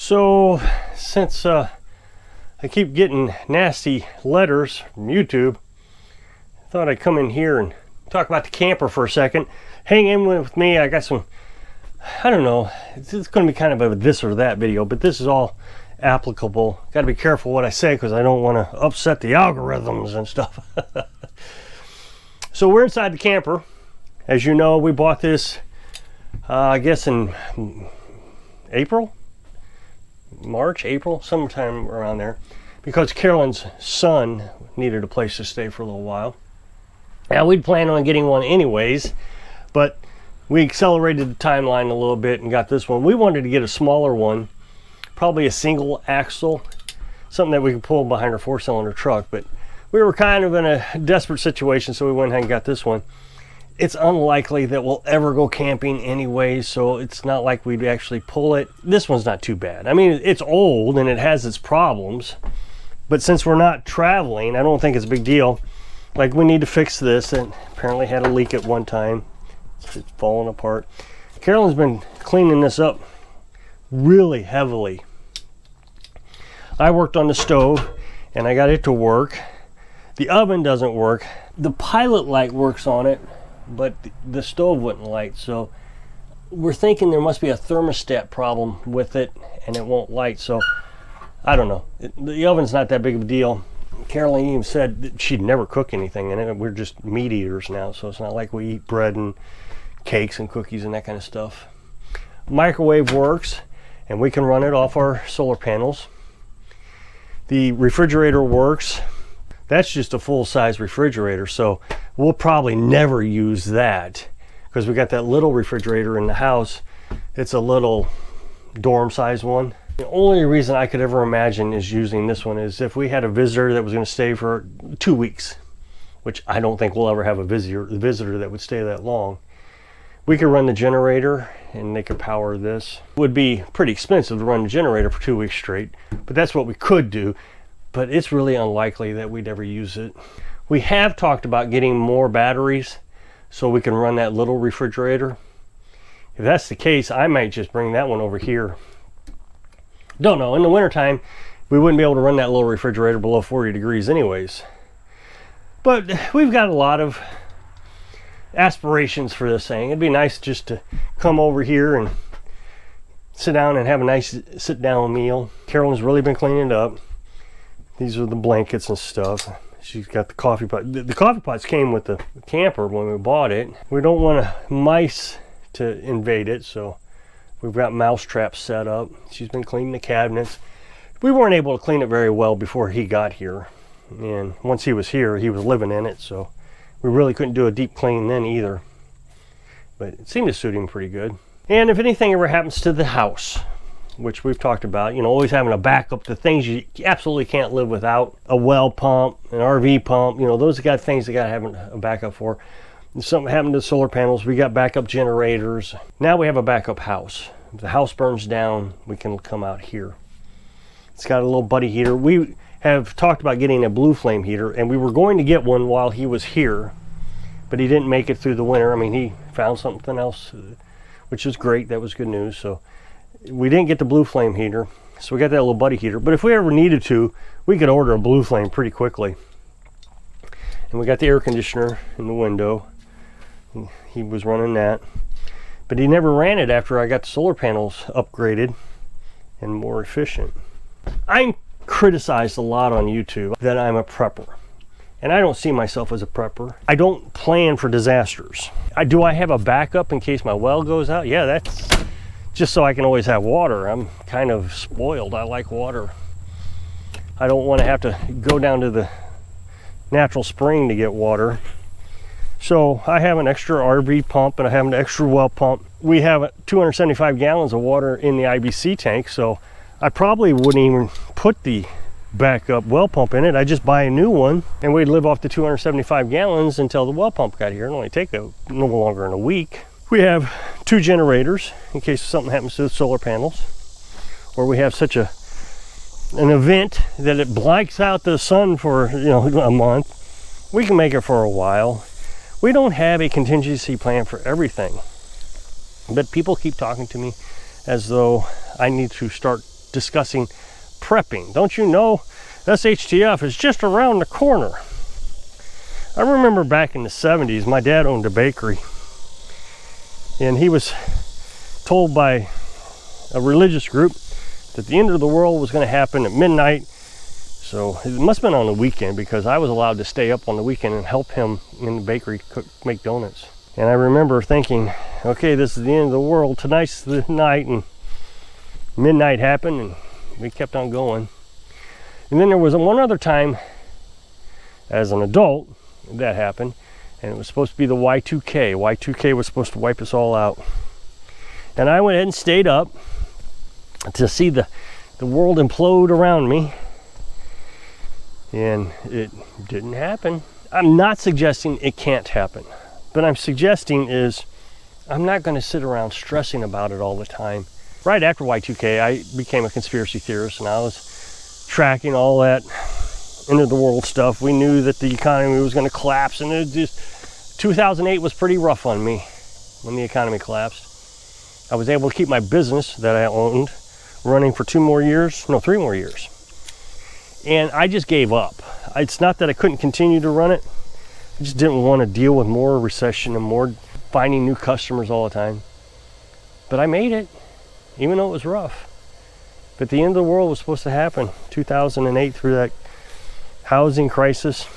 So since I keep getting nasty letters from YouTube, I thought I'd come in here and talk about the camper for a second. Hang in with me. I got some, I don't know, it's going to be kind of a this or that video, but this is all applicable. Got to be careful what I say because I don't want to upset the algorithms and stuff. So we're inside the camper. As you know, we bought this I guess in March, April, sometime around there, because Carolyn's son needed a place to stay for a little while. Now we'd planned on getting one anyways, but we accelerated the timeline a little bit and got this one. We wanted to get a smaller one, probably a single axle, something that we could pull behind our 4-cylinder truck, but we were kind of in a desperate situation, so we went ahead and got this one. It's unlikely that we'll ever go camping anyway, so it's not like we'd actually pull it. This one's not too bad. I mean, it's old and it has its problems, but since we're not traveling, I don't think it's a big deal. Like, we need to fix this. It apparently had a leak at one time. It's falling apart. Carolyn's been cleaning this up really heavily. I worked on the stove and I got it to work. The oven doesn't work. The pilot light works on it, but the stove wouldn't light, so we're thinking there must be a thermostat problem with it and it won't light. So I don't know, the oven's not that big of a deal. Carolyn even said that she'd never cook anything in it. We're just meat eaters now, so it's not like we eat bread and cakes and cookies and that kind of stuff. Microwave works and we can run it off our solar panels. The refrigerator works. That's just a full-size refrigerator, so we'll probably never use that because we got that little refrigerator in the house. It's a little dorm-sized one. The only reason I could ever imagine is using this one is if we had a visitor that was going to stay for 2 weeks, which I don't think we'll ever have a visitor that would stay that long. We could run the generator and they could power this. It would be pretty expensive to run the generator for 2 weeks straight, but that's what we could do. But it's really unlikely that we'd ever use it. We have talked about getting more batteries so we can run that little refrigerator. If that's the case, I might just bring that one over here. Don't know, in the wintertime, we wouldn't be able to run that little refrigerator below 40 degrees anyways. But we've got a lot of aspirations for this thing. It'd be nice just to come over here and sit down and have a nice sit-down meal. Carolyn's really been cleaning it up. These are the blankets and stuff. She's got the coffee pot. The coffee pots came with the camper when we bought it. We don't want mice to invade it, so we've got mouse traps set up. She's been cleaning the cabinets. We weren't able to clean it very well before he got here. And once he was here, he was living in it, so we really couldn't do a deep clean then either. But it seemed to suit him pretty good. And if anything ever happens to the house, which we've talked about, you know, always having a backup to things you absolutely can't live without. A well pump, an RV pump, you know, those are things you got to have a backup for. If something happened to the solar panels, we got backup generators. Now we have a backup house. If the house burns down, we can come out here. It's got a little buddy heater. We have talked about getting a blue flame heater, and we were going to get one while he was here, but he didn't make it through the winter. I mean, he found something else, which is great. That was good news. So we didn't get the blue flame heater, so we got that little buddy heater. But if we ever needed to, we could order a blue flame pretty quickly. And we got the air conditioner in the window. He was running that, but he never ran it after I got the solar panels upgraded and more efficient. I'm criticized a lot on YouTube that I'm a prepper, and I don't see myself as a prepper. I don't plan for disasters. Do I have a backup in case my well goes out? Yeah, that's just so I can always have water. I'm kind of spoiled. I like water. I don't want to have to go down to the natural spring to get water. So I have an extra RV pump and I have an extra well pump. We have 275 gallons of water in the IBC tank, so I probably wouldn't even put the backup well pump in it. I just buy a new one and we'd live off the 275 gallons until the well pump got here. It'll only take no longer than a week. We have 2 generators in case something happens to the solar panels, or we have such an event that it blanks out the sun for, you know, a month. We can make it for a while. We don't have a contingency plan for everything, but people keep talking to me as though I need to start discussing prepping. Don't you know SHTF is just around the corner? I remember back in the 70s, my dad owned a bakery, and he was told by a religious group that the end of the world was going to happen at midnight. So it must have been on the weekend, because I was allowed to stay up on the weekend and help him in the bakery make donuts. And I remember thinking, okay, this is the end of the world. Tonight's the night, and midnight happened, and we kept on going. And then there was one other time as an adult that happened, and it was supposed to be the Y2K. Y2K was supposed to wipe us all out. And I went ahead and stayed up to see the world implode around me. And it didn't happen. I'm not suggesting it can't happen. But I'm suggesting is I'm not going to sit around stressing about it all the time. Right after Y2K, I became a conspiracy theorist, and I was tracking all that end of the world stuff. We knew that the economy was going to collapse, and it just 2008 was pretty rough on me when the economy collapsed. I was able to keep my business that I owned running for 3 more years. And I just gave up. It's not that I couldn't continue to run it. I just didn't want to deal with more recession and more finding new customers all the time. But I made it, even though it was rough. But the end of the world was supposed to happen 2008 through that housing crisis.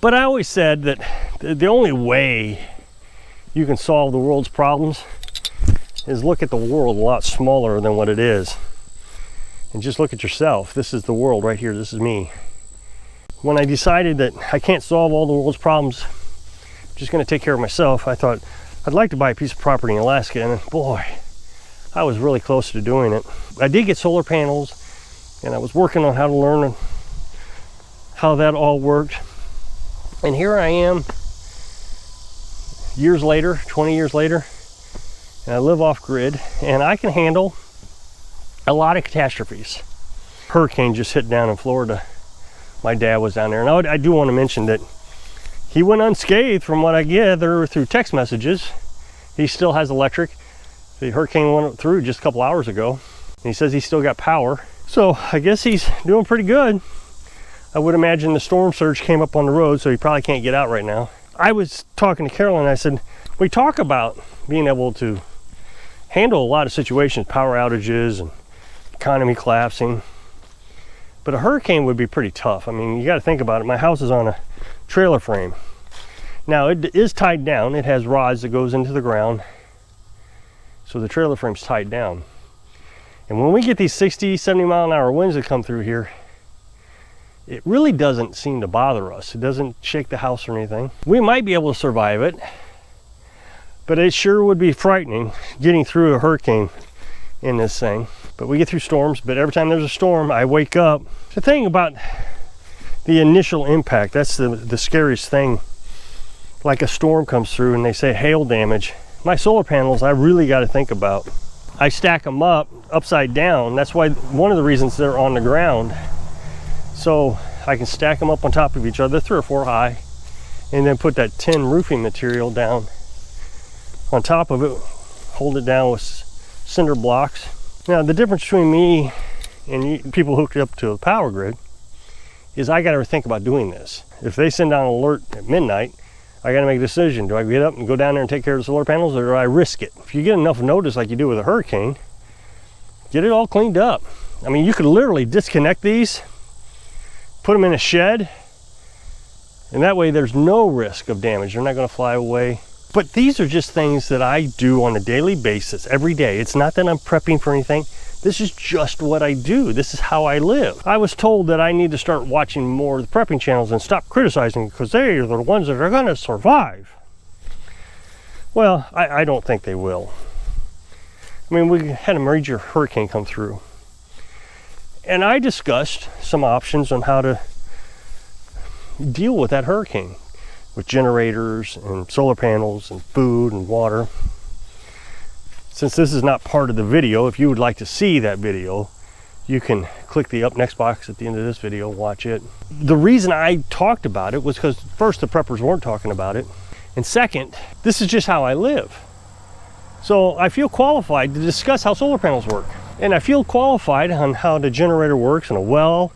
But I always said that the only way you can solve the world's problems is look at the world a lot smaller than what it is. And just look at yourself. This is the world right here. This is me. When I decided that I can't solve all the world's problems, I'm just going to take care of myself, I thought I'd like to buy a piece of property in Alaska, and boy, I was really close to doing it. I did get solar panels, and I was working on how to learn how that all worked. And here I am, years later, 20 years later, and I live off grid, and I can handle a lot of catastrophes. Hurricane just hit down in Florida. My dad was down there, and I do want to mention that he went unscathed from what I gather through text messages. He still has electric. The hurricane went through just a couple hours ago, and he says he's still got power. So I guess he's doing pretty good. I would imagine the storm surge came up on the road, so he probably can't get out right now. I was talking to Carolyn, and I said, we talk about being able to handle a lot of situations, power outages and economy collapsing, but a hurricane would be pretty tough. I mean, you got to think about it. My house is on a trailer frame. Now it is tied down. It has rods that goes into the ground, so the trailer frame's tied down. And when we get these 60, 70 mile an hour winds that come through here, it really doesn't seem to bother us. It doesn't shake the house or anything. We might be able to survive it, but it sure would be frightening getting through a hurricane in this thing. But we get through storms, but every time there's a storm, I wake up. The thing about the initial impact, that's the scariest thing. Like a storm comes through and they say hail damage. My solar panels, I really got to think about. I stack them up upside down. That's why one of the reasons they're on the ground. So I can stack them up on top of each other, 3 or 4 high, and then put that tin roofing material down on top of it, hold it down with cinder blocks. Now the difference between me and people hooked up to a power grid is I got to think about doing this. If they send out an alert at midnight, I got to make a decision. Do I get up and go down there and take care of the solar panels, or do I risk it? If you get enough notice like you do with a hurricane, get it all cleaned up. I mean, you could literally disconnect these, put them in a shed, and that way there's no risk of damage. They're not going to fly away. But these are just things that I do on a daily basis, every day. It's not that I'm prepping for anything. This is just what I do. This is how I live. I was told that I need to start watching more of the prepping channels and stop criticizing, because they are the ones that are going to survive. Well, I don't think they will. I mean, we had a major hurricane come through, and I discussed some options on how to deal with that hurricane, with generators and solar panels and food and water. Since this is not part of the video, if you would like to see that video, you can click the up next box at the end of this video, watch it. The reason I talked about it was because first, the preppers weren't talking about it, and second, this is just how I live. So I feel qualified to discuss how solar panels work. And I feel qualified on how the generator works and a well,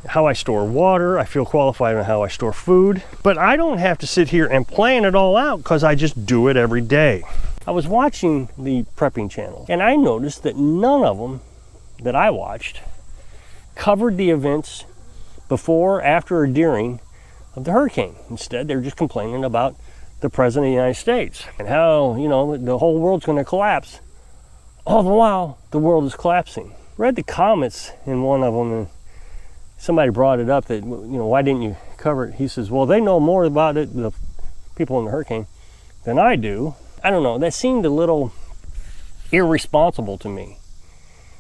how I store water. I feel qualified on how I store food. But I don't have to sit here and plan it all out because I just do it every day. I was watching the prepping channel and I noticed that none of them that I watched covered the events before, after, or during of the hurricane. Instead, they're just complaining about the President of the United States and how, you know, the whole world's going to collapse. All the while, the world is collapsing. Read the comments in one of them, and somebody brought it up that, you know, why didn't you cover it? He says, well, they know more about it, the people in the hurricane, than I do. I don't know, that seemed a little irresponsible to me.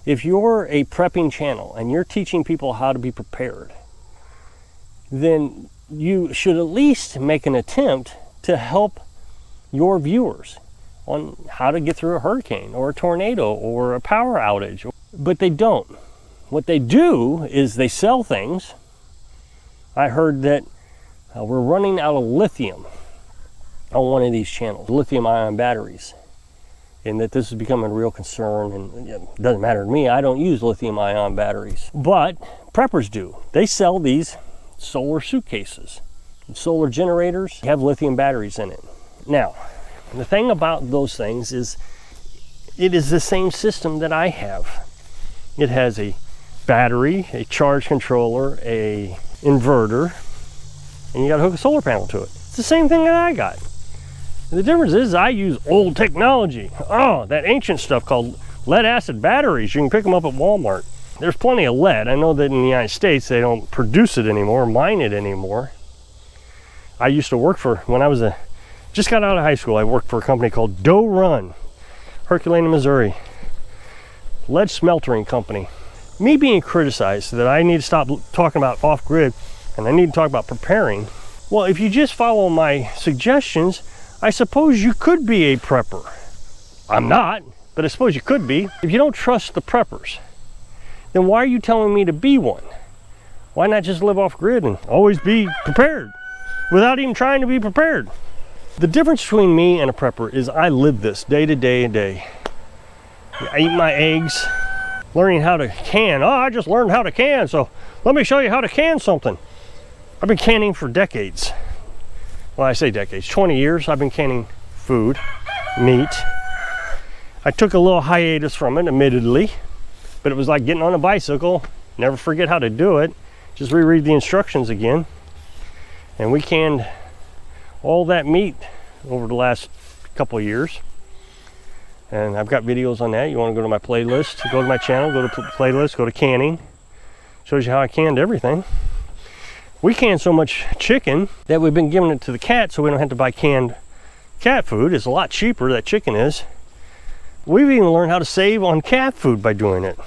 If you're a prepping channel and you're teaching people how to be prepared, then you should at least make an attempt to help your viewers on how to get through a hurricane or a tornado or a power outage. But they don't. What they do is they sell things. I heard that we're running out of lithium on one of these channels, lithium-ion batteries, and that this is becoming a real concern. And it doesn't matter to me, I don't use lithium-ion batteries, but preppers do. They sell these solar suitcases. Solar generators have lithium batteries in it. Now, the thing about those things is it is the same system that I have. It has a battery, a charge controller, a inverter, and you got to hook a solar panel to it. It's the same thing that I got. The difference is I use old technology. Oh, that ancient stuff called lead acid batteries. You can pick them up at Walmart. There's plenty of lead. I know that in the United States they don't produce it anymore, mine it anymore. I used to work for, when I was just got out of high school, I worked for a company called Doe Run, Herculaneum, Missouri. Lead smeltering company. Me being criticized that I need to stop talking about off-grid and I need to talk about preparing. Well, if you just follow my suggestions, I suppose you could be a prepper. I'm not, but I suppose you could be. If you don't trust the preppers, then why are you telling me to be one? Why not just live off-grid and always be prepared without even trying to be prepared? The difference between me and a prepper is I live this day to day and day. I eat my eggs, learning how to can. Oh, I just learned how to can, so let me show you how to can something. I've been canning for decades. Well, I say decades, 20 years I've been canning food, meat. I took a little hiatus from it, admittedly, but it was like getting on a bicycle. Never forget how to do it. Just reread the instructions again. And we canned all that meat over the last couple of years. And I've got videos on that. You want to go to my playlist, go to my channel, go to playlist, go to canning. Shows you how I canned everything. We canned so much chicken that we've been giving it to the cat so we don't have to buy canned cat food. It's a lot cheaper, that chicken is. We've even learned how to save on cat food by doing it.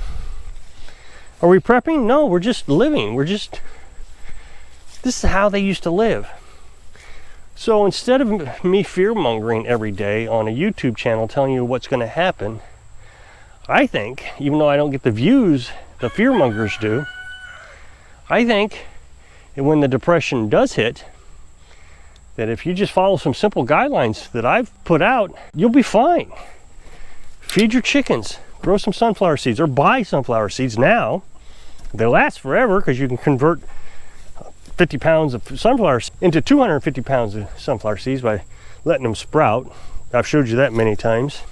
Are we prepping? No, we're just living. This is how they used to live. So instead of me fear-mongering every day on a YouTube channel telling you what's going to happen, I think, even though I don't get the views the fear-mongers do, I think that when the depression does hit, that if you just follow some simple guidelines that I've put out, you'll be fine. Feed your chickens, grow some sunflower seeds, or buy sunflower seeds now. They last forever because you can convert 50 pounds of sunflower into 250 pounds of sunflower seeds by letting them sprout. I've showed you that many times.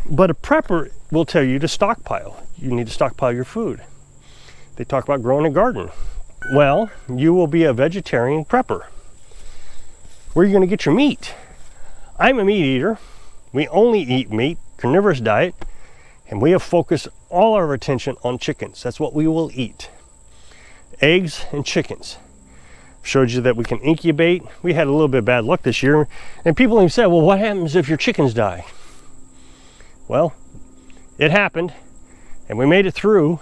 But a prepper will tell you to stockpile. You need to stockpile your food. They talk about growing a garden. Well, you will be a vegetarian prepper. Where are you going to get your meat? I'm a meat eater. We only eat meat, carnivorous diet, and we have focused all our attention on chickens. That's what we will eat. Eggs and chickens. Showed you that we can incubate. We had a little bit of bad luck this year, and people even said, well, what happens if your chickens die? Well, it happened, and we made it through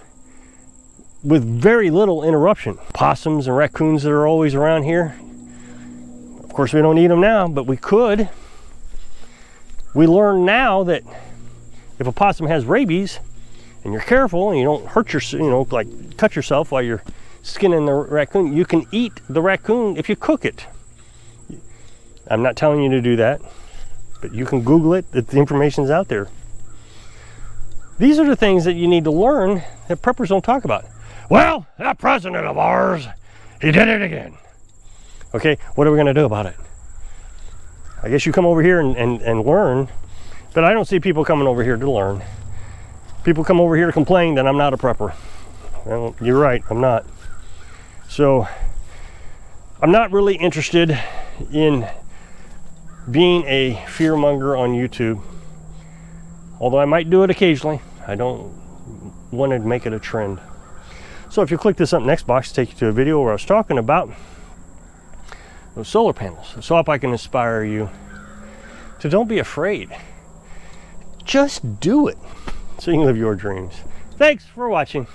with very little interruption. Possums and raccoons that are always around here. Of course, we don't eat them now, but we could. We learn now that if a possum has rabies and you're careful and you don't hurt yourself, like cut yourself while you're skinning the raccoon, you can eat the raccoon if you cook it. I'm not telling you to do that, but you can Google it. The information's out there. These are the things that you need to learn that preppers don't talk about. Well, that president of ours, he did it again. Okay, what are we gonna do about it? I guess you come over here and learn, but I don't see people coming over here to learn. People come over here to complain that I'm not a prepper. Well, you're right, I'm not. So, I'm not really interested in being a fearmonger on YouTube. Although I might do it occasionally, I don't want to make it a trend. So if you click this up next box, take you to a video where I was talking about those solar panels. So I hope I can inspire you to don't be afraid. Just do it so you can live your dreams. Thanks for watching.